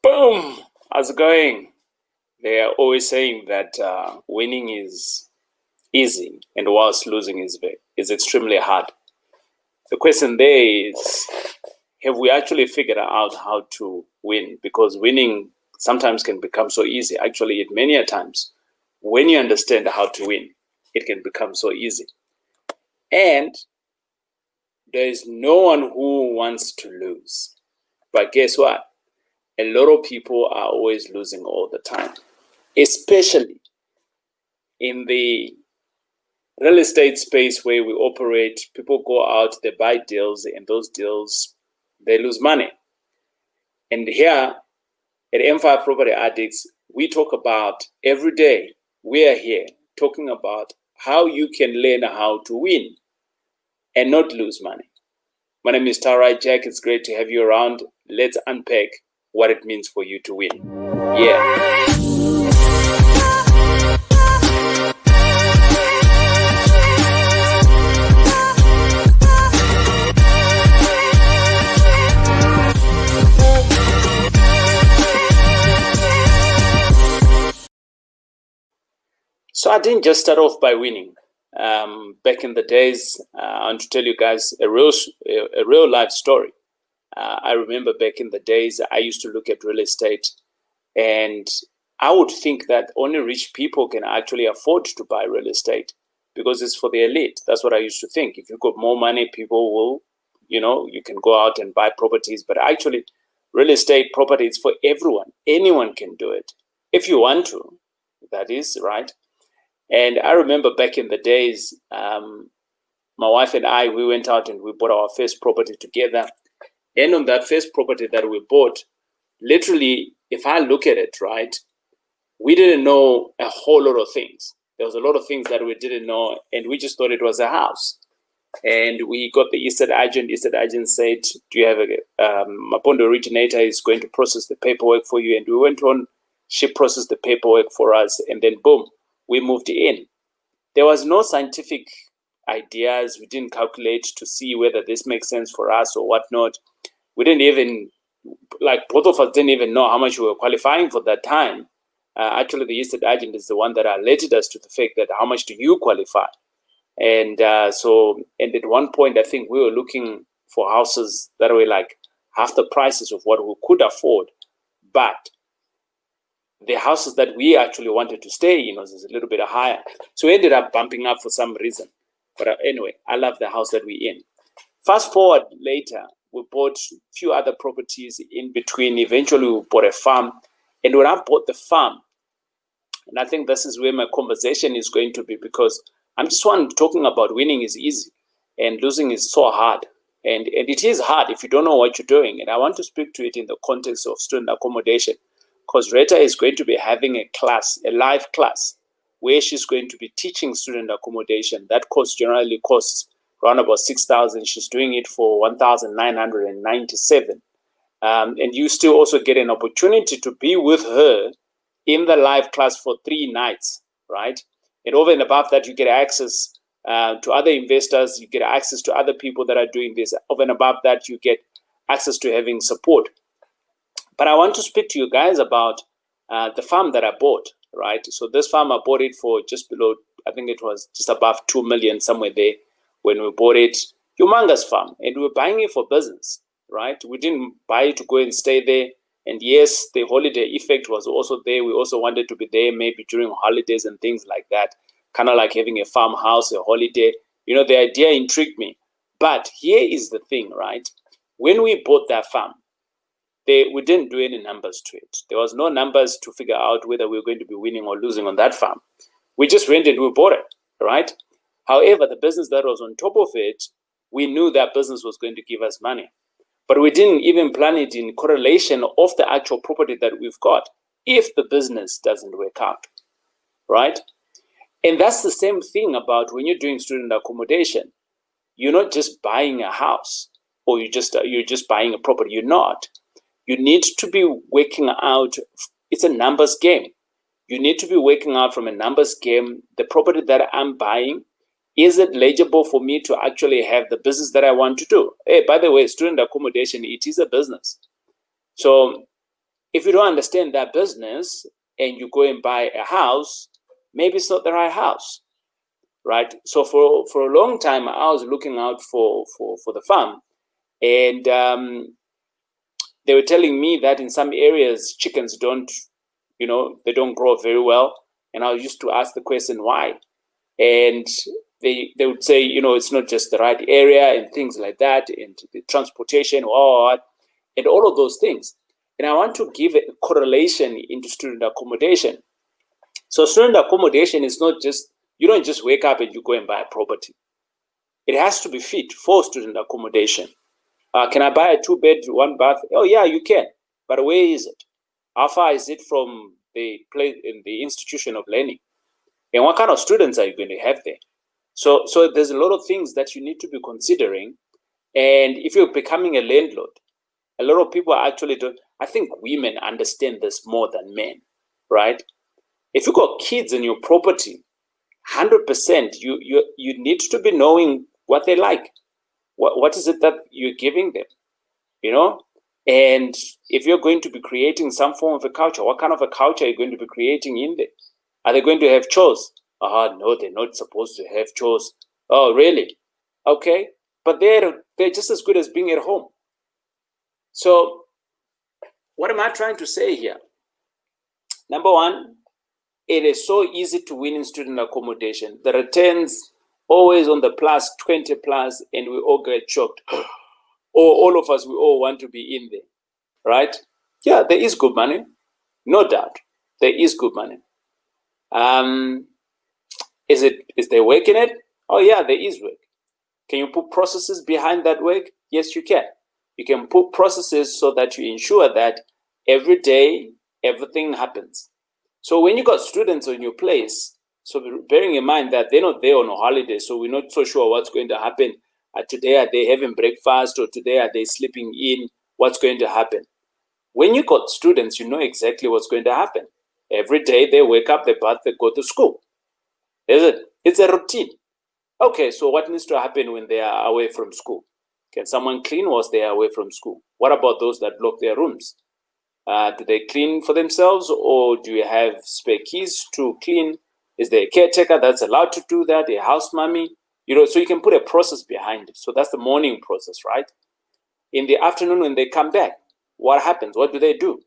Boom! How's it going? They are always saying that winning is easy and whilst losing is extremely hard. The question there is, have we actually figured out how to win? Because winning sometimes can become so easy. Actually, many a times, when you understand how to win, it can become so easy. And there is no one who wants to lose. But guess what? A lot of people are always losing all the time, especially in the real estate space where we operate. People go out, they buy deals, and those deals, they lose money. And here at M5 Property Addicts, we talk about every day, we are here talking about how you can learn how to win and not lose money. My name is Tarai Jack. It's great to have you around. Let's unpack what it means for you to win. Yeah. So I didn't just start off by winning. Back in the days, I want to tell you guys a real life story. I remember back in the days, I used to look at real estate, and I would think that only rich people can actually afford to buy real estate because it's for the elite. That's what I used to think. If you've got more money, people will, you can go out and buy properties. But actually, real estate property is for everyone. Anyone can do it if you want to. That is right. And I remember back in the days, my wife and I, we went out and we bought our first property together. And on that first property that we bought, literally, if I look at it, right, we didn't know a whole lot of things. There was a lot of things that we didn't know, and we just thought it was a house. And we got the estate agent. Estate agent said, do you have upon the originator is going to process the paperwork for you. And we went on, she processed the paperwork for us, and then boom, we moved in. There was no scientific ideas. We didn't calculate to see whether this makes sense for us or whatnot. We didn't even, both of us didn't even know how much we were qualifying for that time. Actually, the estate agent is the one that alerted us to the fact that how much do you qualify? And and at one point, I think we were looking for houses that were like half the prices of what we could afford. But the houses that we actually wanted to stay in was a little bit higher. So we ended up bumping up for some reason. But anyway, I love the house that we're in. Fast forward later, we bought a few other properties in between. Eventually, we bought a farm. And when I bought the farm, and I think this is where my conversation is going to be, because I'm just talking about winning is easy and losing is so hard. And it is hard if you don't know what you're doing. And I want to speak to it in the context of student accommodation, because Rita is going to be having a class, a live class, where she's going to be teaching student accommodation. That course generally costs around about 6,000. She's doing it for 1,997. And you still also get an opportunity to be with her in the live class for 3 nights, right? And over and above that, you get access to other investors. You get access to other people that are doing this. Over and above that, you get access to having support. But I want to speak to you guys about the farm that I bought, right? So this farm, I bought it for just below, I think it was just above 2 million, somewhere there when we bought it. Humongous farm. And we were buying it for business, right? We didn't buy it to go and stay there. And yes, the holiday effect was also there. We also wanted to be there maybe during holidays and things like that. Kind of like having a farmhouse, a holiday. The idea intrigued me. But here is the thing, right? When we bought that farm, we didn't do any numbers to it. There was no numbers to figure out whether we were going to be winning or losing on that farm. We just rented, we bought it, right? However, the business that was on top of it, we knew that business was going to give us money. But we didn't even plan it in correlation of the actual property that we've got if the business doesn't work out, right? And that's the same thing about when you're doing student accommodation. You're not just buying a house or you're just buying a property. You're not. You need to be working out. It's a numbers game. You need to be working out from a numbers game. The property that I'm buying, is it legible for me to actually have the business that I want to do? Hey, by the way, student accommodation, it is a business. So If you don't understand that business and you go and buy a house, maybe it's not the right house, right? So for a long time, I was looking out for the farm, and they were telling me that in some areas chickens don't, they don't grow very well. And I used to ask the question why, and they would say, it's not just the right area and things like that, and the transportation, and all of those things. And I want to give a correlation into student accommodation. So student accommodation is not just, you don't just wake up and you go and buy a property. It has to be fit for student accommodation. Can I buy a 2-bed, 1-bath? Oh yeah, you can. But where is it? How far is it from the place in the institution of learning? And what kind of students are you going to have there? So there's a lot of things that you need to be considering. And if you're becoming a landlord, a lot of people actually don't. I think women understand this more than men, right? If you got kids in your property, 100%, you need to be knowing what they like. What is it that you're giving them, And if you're going to be creating some form of a culture, what kind of a culture are you going to be creating in there? Are they going to have chores? No, they're not supposed to have chores. Oh, really? Okay. But they're just as good as being at home. So what am I trying to say here? Number one, it is so easy to win in student accommodation. The returns always on the plus 20 plus, and we all get shocked. Or all of us, we all want to be in there, right? Yeah, there is good money, no doubt. There is good money. Is there work in it? Oh yeah, there is work. Can you put processes behind that work? Yes, you can. You can put processes so that you ensure that every day everything happens. So when you got students on your place, so bearing in mind that they're not there on a holiday, so we're not so sure what's going to happen. Today are they having breakfast, or today are they sleeping in? What's going to happen? When you got students, you know exactly what's going to happen. Every day they wake up, they bath, they go to school. Is it? It's a routine. Okay, so what needs to happen when they are away from school? Can someone clean whilst they are away from school? What about those that lock their rooms? Do they clean for themselves, or do you have spare keys to clean? Is there a caretaker that's allowed to do that, a house mommy? So you can put a process behind it. So that's the morning process, right? In the afternoon, when they come back, what happens? What do they do?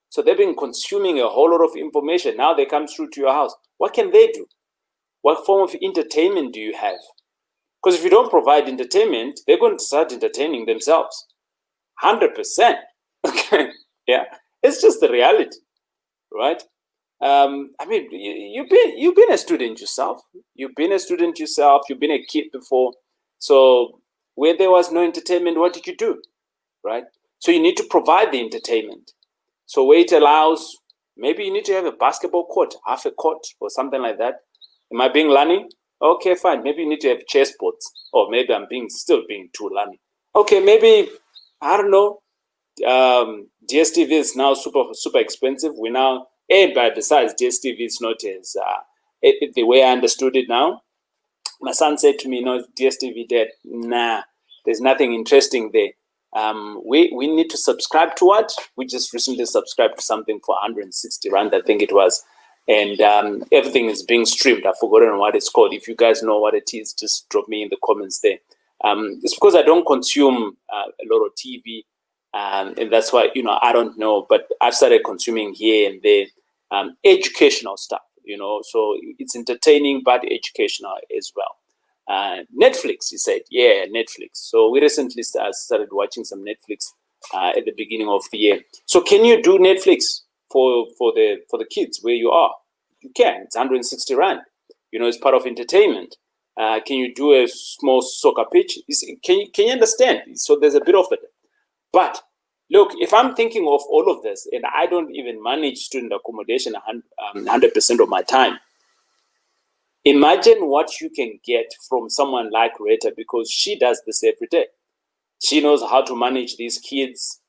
So they've been consuming a whole lot of information. Now they come through to your house. What can they do? What form of entertainment do you have? Because if you don't provide entertainment, they're going to start entertaining themselves. 100%. Okay. Yeah. It's just the reality, right? You've been a student yourself. You've been a kid before. So where there was no entertainment, what did you do? Right? So you need to provide the entertainment. So where it allows, maybe you need to have a basketball court, half a court, or something like that. Am I being Lani? Okay, fine. Maybe you need to have chess boards, or maybe I'm still being too Lani. Okay, maybe, I don't know. DSTV is now super expensive. But besides, DSTV is not as the way I understood it now. My son said to me, "No, DSTV dead. Nah, there's nothing interesting there. We need to subscribe to what? We just recently subscribed to something for 160 rand, I think it was, and everything is being streamed. I've forgotten what it's called. If you guys know what it is, just drop me in the comments there. It's because I don't consume a lot of TV, and that's why I don't know. But I've started consuming here and there educational stuff. So it's entertaining but educational as well. Netflix, he said. Yeah, Netflix. So we recently started watching some Netflix at the beginning of the year. So can you do Netflix for the kids where you are? You can. It's 160 rand. It's part of entertainment. Can you do a small soccer pitch? Can you understand? So there's a bit of it. But look, if I'm thinking of all of this, and I don't even manage student accommodation 100% of my time, imagine what you can get from someone like Rita, because she does this every day. She knows how to manage these kids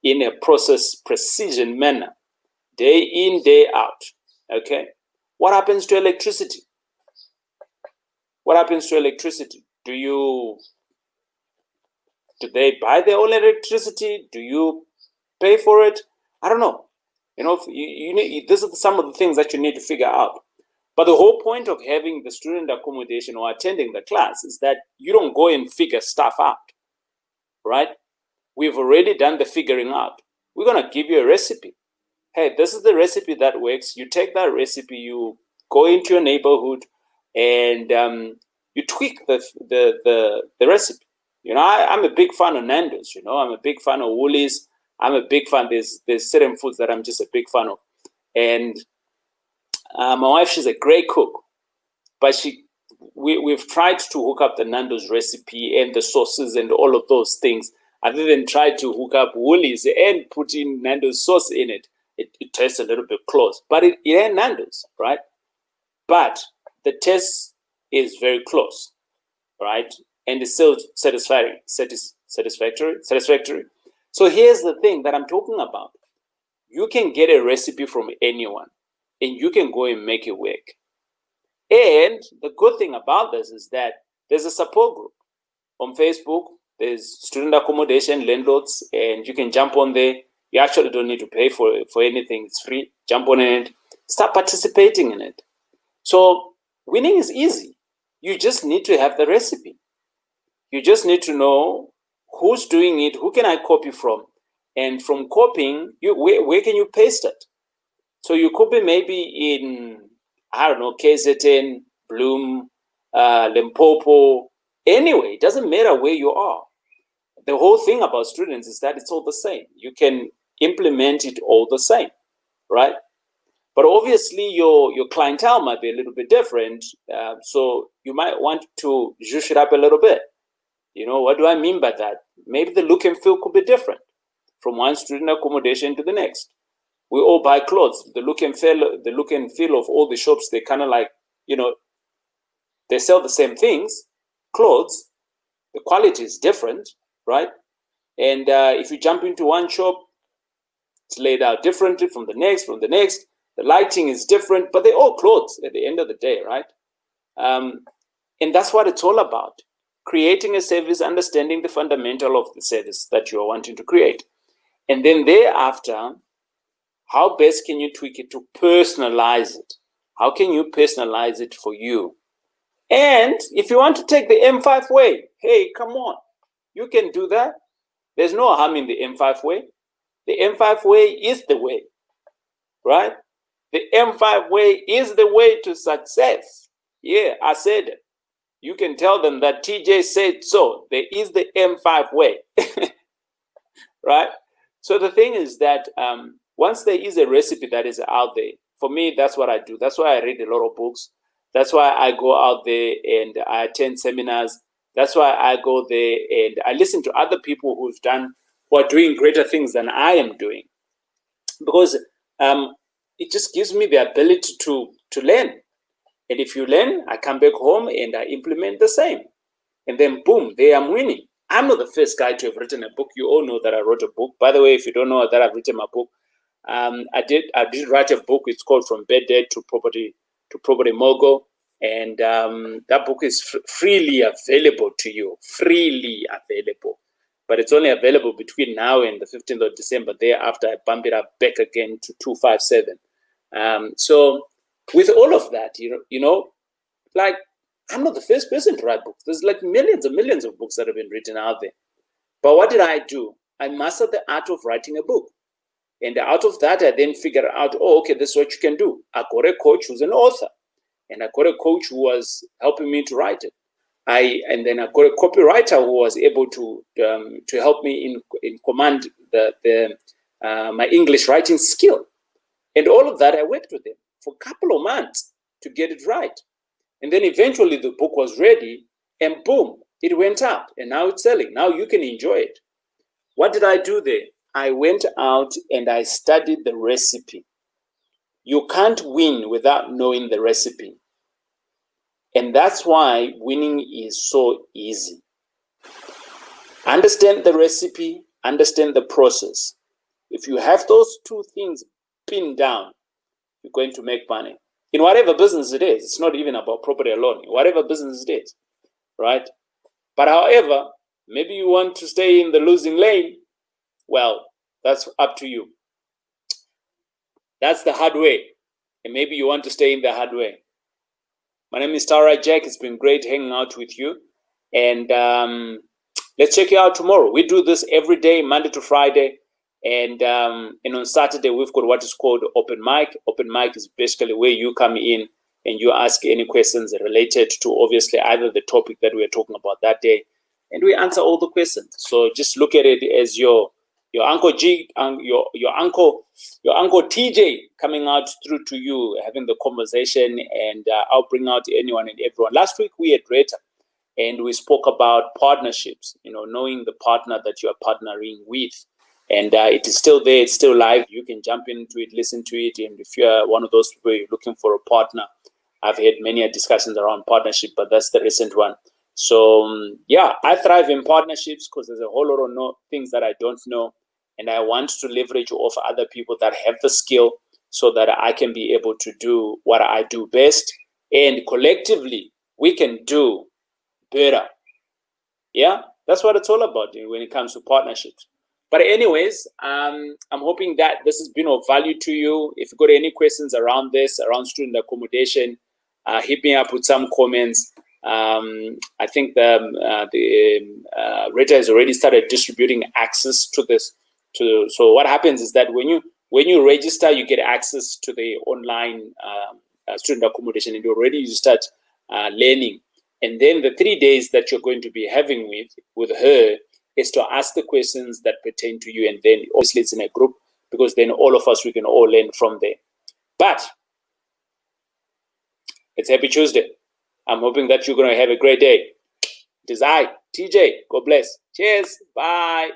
in a precision manner, day in, day out. Okay? What happens to electricity? What happens to electricity? Do they buy their own electricity? Do you pay for it? I don't know. You know, you need, this is some of the things that you need to figure out. But the whole point of having the student accommodation or attending the class is that you don't go and figure stuff out, right? We've already done the figuring out. We're going to give you a recipe. Hey, this is the recipe that works. You take that recipe, you go into your neighborhood, and you tweak the recipe. You know, I'm a big fan of Nando's. You know, I'm a big fan of Woolies. I'm a big fan. There's certain foods that I'm just a big fan of. And my wife, she's a great cook, but we've tried to hook up the Nando's recipe and the sauces and all of those things. I've even tried to hook up Woolies and put in Nando's sauce in it. It tastes a little bit close, but it ain't Nando's, right? But the taste is very close, right? And it's still satisfactory. So here's the thing that I'm talking about. You can get a recipe from anyone, and you can go and make it work. And the good thing about this is that there's a support group on Facebook. There's student accommodation landlords, and you can jump on there. You actually don't need to pay for anything. It's free. Jump on it. Start participating in it. So winning is easy. You just need to have the recipe. You just need to know who's doing it, who can I copy from, and from copying, where can you paste it? So you copy maybe in, I don't know, KZN, Bloom, Limpopo. Anyway, it doesn't matter where you are. The whole thing about students is that it's all the same. You can implement it all the same, right? But obviously your clientele might be a little bit different. So you might want to zhuzh it up a little bit. You know, what do I mean by that? Maybe the look and feel could be different from one student accommodation to the next. We all buy clothes. The look and feel of all the shops, they kind of like, you know, they sell the same things, clothes. The quality is different, right? And if you jump into one shop, it's laid out differently from the next, The lighting is different, but they're all clothes at the end of the day, right? And that's what it's all about. Creating a service, understanding the fundamental of the service that you're wanting to create. And then thereafter, how best can you tweak it to personalize it? How can you personalize it for you? And if you want to take the M5 way, hey, come on, you can do that. There's no harm in the M5 way. The M5 way is the way, right? The M5 way is the way to success. Yeah, I said it. You can tell them that TJ said so. There is the M5 way, right? So the thing is that once there is a recipe that is out there, for me, that's what I do. That's why I read a lot of books. That's why I go out there and I attend seminars. That's why I go there and I listen to other people who are doing greater things than I am doing. Because it just gives me the ability to learn. And if you learn, I come back home and I implement the same. And then boom, there I'm winning. I'm not the first guy to have written a book. You all know that I wrote a book. By the way, if you don't know that I've written my book, I did write a book. It's called From Bed Debt to Property Mogul. And that book is freely available to you. Freely available. But it's only available between now and the 15th of December. Thereafter, I bump it up back again to 257. So with all of that, you know, like, I'm not the first person to write books. There's like millions and millions of books that have been written out there. But what did I do? I mastered the art of writing a book. And out of that, I then figured out, okay, this is what you can do. I got a coach who's an author. And I got a coach who was helping me to write it. And then I got a copywriter who was able to help me in command my English writing skill. And all of that, I worked with them for a couple of months to get it right. And then eventually the book was ready, and boom, it went out. And now it's selling. Now you can enjoy it. What did I do there? I went out and I studied the recipe. You can't win without knowing the recipe. And that's why winning is so easy. Understand the recipe, understand the process. If you have those two things pinned down, you're going to make money. In whatever business it is, it's not even about property alone, in whatever business it is, right? But however, maybe you want to stay in the losing lane, well, that's up to you. That's the hard way. And maybe you want to stay in the hard way. My name is Tara Jack. It's been great hanging out with you. And let's check you out tomorrow. We do this every day, Monday to Friday. And on Saturday, we've got what is called open mic. Open mic is basically where you come in and you ask any questions related to obviously either the topic that we're talking about that day, and we answer all the questions. So just look at it as your Uncle G, your uncle TJ coming out through to you, having the conversation, and I'll bring out anyone and everyone. Last week we had Rita, and we spoke about partnerships. Knowing the partner that you are partnering with. And it is still there. It's still live. You can jump into it, listen to it. And if you're one of those people you're looking for a partner, I've had many discussions around partnership, but that's the recent one. So, yeah, I thrive in partnerships because there's a whole lot of things that I don't know. And I want to leverage off other people that have the skill so that I can be able to do what I do best. And collectively, we can do better. Yeah, that's what it's all about when it comes to partnerships. But anyways, I'm hoping that this has been of value to you. If you've got any questions around this, around student accommodation, hit me up with some comments. I think the Rita has already started distributing access to this. So what happens is that when you register, you get access to the online student accommodation, and you start learning. And then the 3 days that you're going to be having with her is to ask the questions that pertain to you. And then obviously it's in a group, because then all of us, we can all learn from there. But it's Happy Tuesday. I'm hoping that you're going to have a great day. It is I, TJ. God bless. Cheers. Bye.